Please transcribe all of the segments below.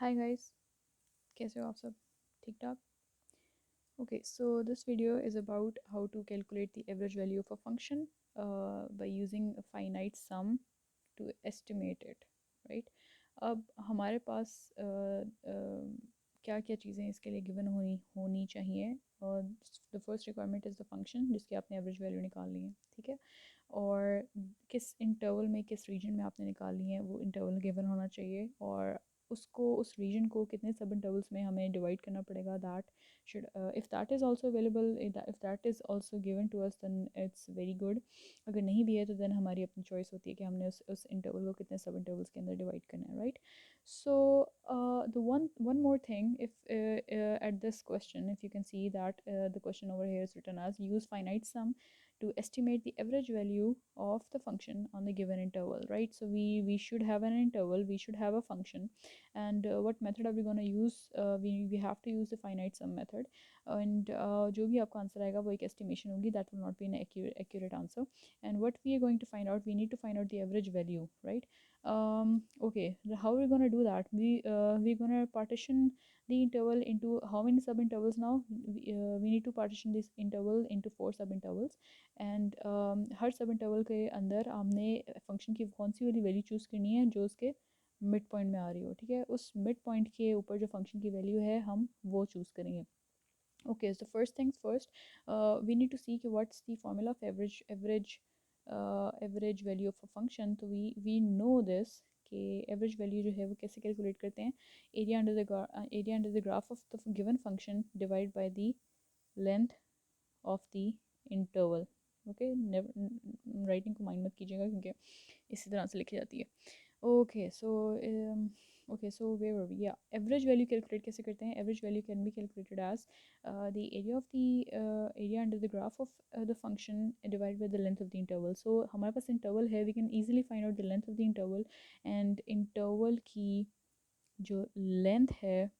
Hi guys, कैसे हो आप सब? ठीक ठाक? Okay, so this video is about how to calculate the average value of a function by using a finite sum to estimate it, right? अब हमारे पास क्या क्या चीज़ें इसके लिए गिवन होनी होनी चाहिए। और the first requirement is the function जिसकी आपने एवरेज वैल्यू निकालनी है, ठीक है। और किस इंटरवल में, किस रीजन में आपने निकालनी है, वो इंटरवल गिवन होना चाहिए। और उसको, उस रीजन को कितने सब इंटरवल्स में हमें डिवाइड करना पड़ेगा, that should if that is also available, if that is also given to us, then it's very good. अगर नहीं भी है तो then हमारी अपनी चॉइस होती है कि हमने उस इंटरवल को कितने सब इंटरवल्स के अंदर डिवाइड करना है, right? So the one more thing, if at this question, if you can see that the question over here is written as use finite sum to estimate the average value of the function on the given interval, right? So we should have an interval, we should have a function, and what method are we going to use? We have to use the finite sum method, and जो भी आपका answer आएगा वो एक estimation होगी, that will not be an accurate answer. And what we are going to find out, we need to find out the average value, right? Okay, how are we going to do that? We're going to partition the interval into how many sub intervals now? We need to partition this interval into 4 sub intervals, and हर सब interval के अंदर हमने function की कौन सी वाली value choose करनी है जो उसके मिड पॉइंट में आ रही हो, ठीक है। उस मिड पॉइंट के ऊपर जो फंक्शन की वैल्यू है हम वो चूज़ करेंगे। Okay, so first things first, we need to see कि what's the formula of average value of a function. तो वी नो दिस कि एवरेज वैल्यू जो है वो कैसे कैलकुलेट करते हैं। Area under the graph of the given function divide by the length of the interval. Okay, writing को mind मत कीजिएगा क्योंकि इसी तरह से लिखी जाती है। Okay, so where were we? या एवरेज वैल्यू कैलकुलेट कैसे करते हैं? Average value can be calculated as the area of the area under the graph of the function divide by the length of the interval. So हमारे पास interval है, we can easily find out the length of the interval, and interval की जो length है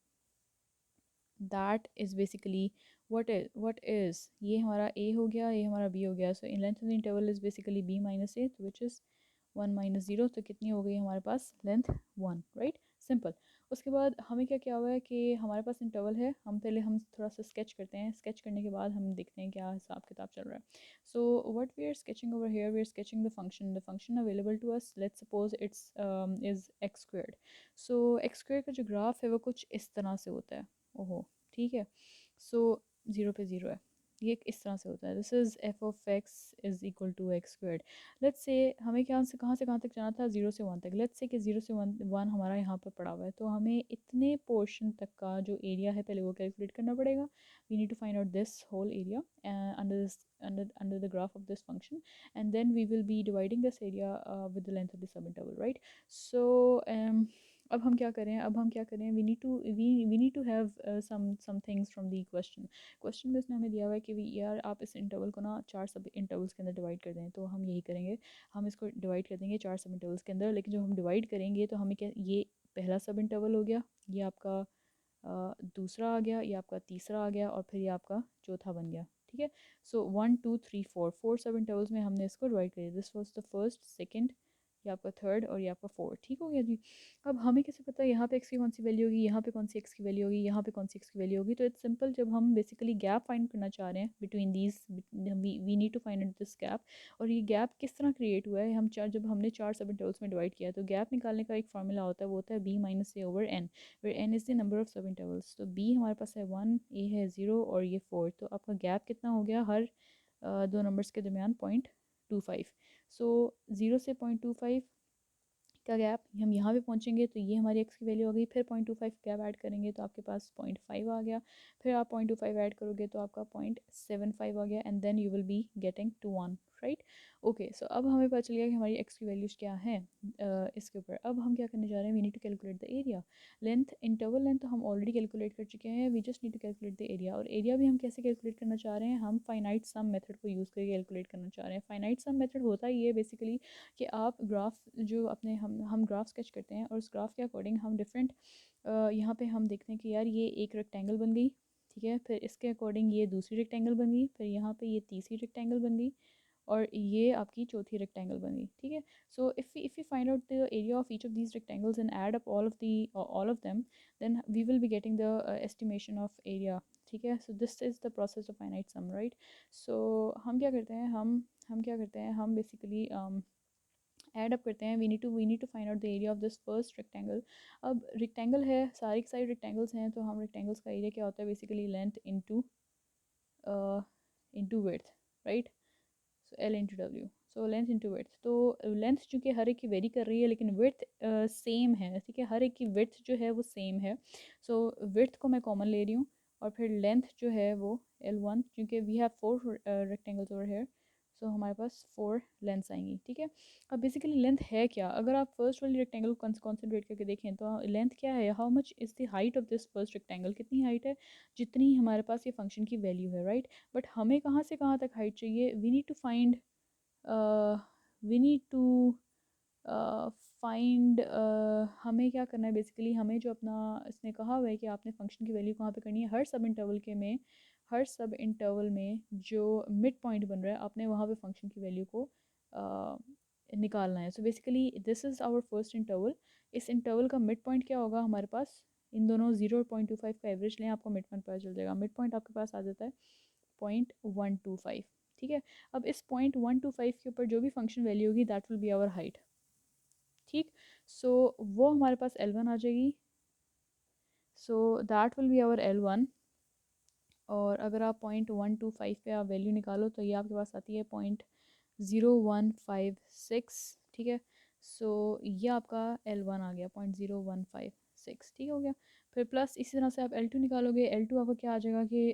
that is basically what is, ये हमारा a हो गया, ये हमारा b हो गया। So in length of the interval is basically b minus a, which is 1 minus 0। तो कितनी हो गई हमारे पास? Length 1, right? सिंपल। उसके बाद हमें क्या क्या हुआ है कि हमारे पास इंटरवल है, हम थोड़ा सा स्केच करते हैं। स्केच करने के बाद हम देखते हैं क्या हिसाब किताब चल रहा है। So what we are sketching over here, we are sketching the function available to us. Let's suppose it's is x squared. So x square का जो ग्राफ है वो कुछ इस तरह से होता है। ओहो, ठीक है। सो 0 पे 0 है, ये इस तरह से होता है। This is f of x is equal to x squared. Let's say हमें क्या से कहाँ तक जाना था? 0 से 1 तक। लेट्स से कि 0 से 1 हमारा यहाँ पर पड़ा हुआ है, तो हमें इतने पोर्शन तक का जो एरिया है पहले वो कैलकुलेट करना पड़ेगा। We need to find out this whole area under the graph of this function, and then we will be dividing this area with the length of the sub interval, right? So अब हम क्या करें? We need to have some things from the question में उसने हमें दिया हुआ है कि यार आप इस इंटरवल को ना 4 सब इंटरवल्स के अंदर डिवाइड कर दें। तो हम यही करेंगे, हम इसको डिवाइड कर देंगे 4 सब इंटरवल्स के अंदर। लेकिन जब हम डिवाइड करेंगे तो हमें क्या, ये पहला सब इंटरवल हो गया, ये आपका दूसरा आ गया, ये आपका तीसरा आ गया, और फिर ये आपका चौथा बन गया, ठीक है। सो 1 2 3 4 सब इंटरवल्स में हमने इसको डिवाइड कर दिया। This was the first, second, ये आपका थर्ड, और ये आपका फोर्थ, ठीक हो गया जी। अब हमें कैसे पता है यहाँ पे एक्स की कौन सी वैल्यू होगी, यहाँ पे कौन सी एक्स की वैल्यू होगी, यहाँ पे कौन सी एक्स की वैल्यू होगी? तो इट्स सिंपल, जब हम बेसिकली गैप फाइंड करना चाह रहे हैं between these, we need to find out this gap. और ये गैप किस तरह क्रिएट हुआ है? जब हमने 4 सब इंटरवल्स में डिवाइड किया, तो गैप निकालने का एक फार्मूला होता है, वो होता है b minus a over n, where n is the number of subintervals. तो b हमारे पास है 1, a है 0, और ये 4। तो आपका गैप कितना हो गया? हर दो नंबर्स के दरमियान 0.25। सो 0 से 0.25 का गैप, हम यहाँ पे पहुँचेंगे तो ये हमारी एक्स की वैल्यू हो गई। फिर 0.25 गैप ऐड करेंगे तो आपके पास 0.5 आ गया। फिर आप 0.25 ऐड करोगे तो आपका 0.75 आ गया, and then you will be getting to 1, right? Okay, so अब हमें पता चल गया कि हमारी एक्स की वैल्यूज़ क्या हैं। इसके ऊपर अब हम क्या करने जा रहे हैं? We need to calculate the area. Length, interval length तो हम ऑलरेडी कैलकुलेट कर चुके हैं, we just need to calculate the area. और एरिया भी हम कैसे कैलकुलेट करना चाह रहे हैं? हम फाइनाइट सम मेथड को यूज़ करके कैलकुलेट करना चाह रहे हैं। फाइनाइट सम मेथड होता ही है बेसिकली कि आप ग्राफ जो अपने हम ग्राफ स्केच करते हैं, और उस ग्राफ के अकॉर्डिंग हम डिफरेंट, यहाँ पे हम देखते हैं कि यार ये एक रेक्टेंगल बन गई, ठीक है। फिर इसके अकॉर्डिंग ये दूसरी रेक्टेंगल बन गई, फिर यहाँ पे ये तीसरी रेक्टेंगल बन गई, और ये आपकी चौथी रेक्टेंगल बन गई, ठीक है। So if you find out the area of each of these rectangles and add up all of them, then we will be getting the estimation of area, ठीक है। So this is the process of finite sum, right. So हम क्या करते हैं, हम क्या करते हैं, हम बेसिकली ऐड अप करते हैं। We need to find out the area of this first rectangle. अब रेक्टेंगल है, सारी की सारी रेक्टेंगल्स हैं, तो हम रेक्टेंगल्स का एरिया क्या होता है, basically length into width, right. So L into W, so length into width. तो लेंथ चूँकि हर एक की वेरी कर रही है, लेकिन विड्थ सेम है, ठीक है, हर एक की विड्थ जो है वो सेम है। सो विड्थ को मैं कॉमन ले रही हूँ, और फिर लेंथ जो है वो L1, क्योंकि we have 4 rectangles over here, so हमारे पास 4 लेंथ्स आएंगी, ठीक है। अब बेसिकली लेंथ है क्या, अगर आप फर्स्ट वाली रेक्टेंगल को कॉन्सेंट्रेट करके देखें तो लेंथ क्या है, how much is the height of this first rectangle, कितनी हाइट है, जितनी हमारे पास ये फंक्शन की वैल्यू है, राइट। बट हमें कहाँ से कहाँ तक हाइट चाहिए, we need to find we need to find हमें क्या करना है, बेसिकली हमें जो अपना इसने कहा हुआ है कि आपने फंक्शन की वैल्यू कहाँ पे करनी है, हर सब इंटरवल में जो मिड पॉइंट बन रहा है, आपने वहाँ पे फंक्शन की वैल्यू को निकालना है। So basically this is our first interval. इस इंटरवल का मिड पॉइंट क्या होगा हमारे पास, इन दोनों 0.25 का एवरेज लें, आपको मिड पॉइंट पता चल जाएगा। मिड पॉइंट आपके पास आ जाता है 0.125, ठीक है। अब इस 0.125 के ऊपर जो भी फंक्शन वैल्यू होगी that will be our height, ठीक। सो वो हमारे पास L1 आ जाएगी, so that will be our L1। और अगर आप 0.125 पे आप वैल्यू निकालो तो ये आपके पास आती है 0.0156, ठीक है। सो ये आपका L1 आ गया 0.0156, ठीक हो गया। फिर प्लस इसी तरह से आप L2 निकालोगे, L2 आपका क्या आ जाएगा कि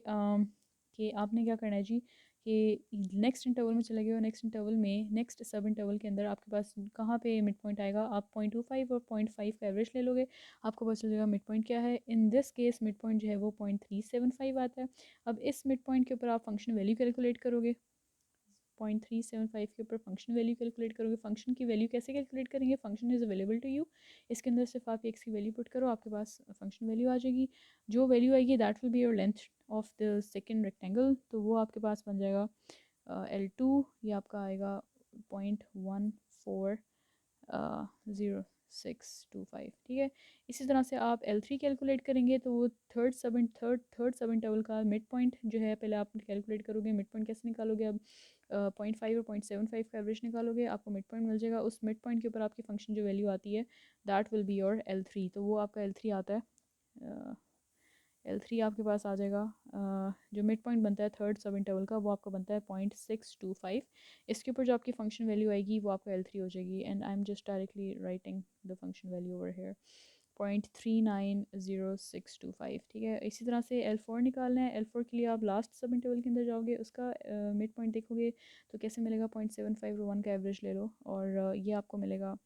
आपने क्या करना है जी, कि नेक्स्ट इंटरवल में चले गए, और नेक्स्ट इंटरवल में नेक्स्ट सब इंटरवल के अंदर आपके पास कहाँ पे मिड पॉइंट आएगा, आप 0.25 और 0.5 का एवरेज ले लोगे, आपको पता चल जाएगा मिड पॉइंट क्या है। In this case mid point जो है वो 0.375 आता है। अब इस मिड पॉइंट के ऊपर आप फंक्शन वैल्यू कैलकुलेट करोगे, 0.375 के ऊपर फंक्शन वैल्यू कैलकुलेट करोगे। फंक्शन की वैल्यू कैसे कैलकुलेट करेंगे, function is available to you, इसके अंदर सिर्फ आप एक्स की वैल्यू पुट करो, आपके पास फंक्शन वैल्यू आ जाएगी। जो वैल्यू आएगी that will be your length of the second rectangle, तो वो आपके पास बन जाएगा L2, ये आपका आएगा 0.140625, ठीक है। इसी तरह से आप L3 कैलकुलेट करेंगे, तो वो थर्ड सब इंटरवल का मिड पॉइंट जो है पहले आप कैलकुलेट करोगे। मिड पॉइंट कैसे निकालोगे, अब 0.5 और 0.75 का एवरेज निकालोगे, आपको मिड पॉइंट मिल जाएगा। उस मिड पॉइंट के ऊपर आपकी फंक्शन जो वैल्यू आती है that will be your L3, तो वो आपका L3 आता है। L3 आपके पास आ जाएगा, जो मिड पॉइंट बनता है थर्ड सब इंटरवल का, वो आपका बनता है 0.625। इसके ऊपर जो आपकी फंक्शन वैल्यू आएगी वो आपका L3 हो जाएगी, and I am just directly writing the function value over here 0.390625, ठीक है। इसी तरह से L4 निकालना है। L4 के लिए आप लास्ट सब इंटरवल के अंदर जाओगे, उसका मिड पॉइंट देखोगे तो कैसे मिलेगा, 0.75 और 1 का एवरेज ले लो, और ये आपको मिलेगा,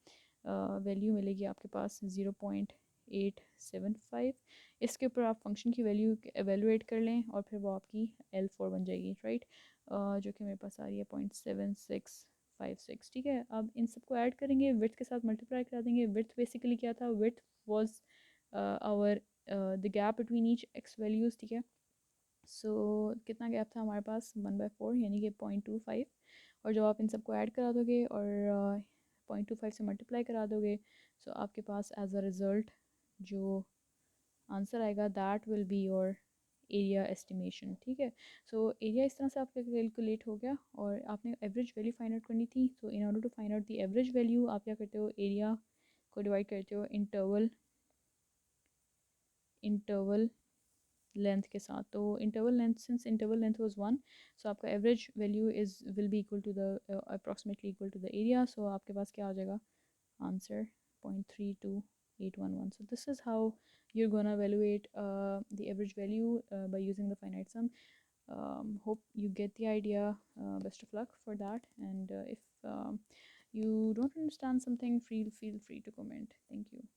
वैल्यू मिलेगी आपके पास 0.875। इसके ऊपर आप फंक्शन की वैल्यू एवेलुएट कर लें, और फिर वो आपकी L4 बन जाएगी, राइट, जो कि मेरे पास आ रही है 0.7656, ठीक है। अब इन सबको ऐड करेंगे, विड्थ के साथ मल्टीप्लाई करा देंगे। विड्थ बेसिकली क्या था, width was our the gap between each x values, ठीक है। सो कितना गैप था हमारे पास, 1/4 यानी कि 0.25, और जब आप इन सबको ऐड करा दोगे और 0.25 से मल्टीप्लाई करा दोगे, सो आपके पास एज अ रिज़ल्ट जो आंसर आएगा that will be your area estimation, ठीक है। सो एरिया इस तरह से आपका कैलकुलेट हो गया, और आपने एवरेज वैल्यू फाइंड आउट करनी थी। तो in order to find out the average value आप क्या करते हो, एरिया को डिवाइड करते हो इंटरवल लेंथ के साथ। तो interval length, since interval length was 1, so आपका average value is will be equal to the approximately equal to the area. So आपके पास क्या आ जाएगा answer, 0.32811. So this is how you're gonna evaluate the average value by using the finite sum. Hope you get the idea. Best of luck for that, and if you don't understand something, feel free to comment. Thank you.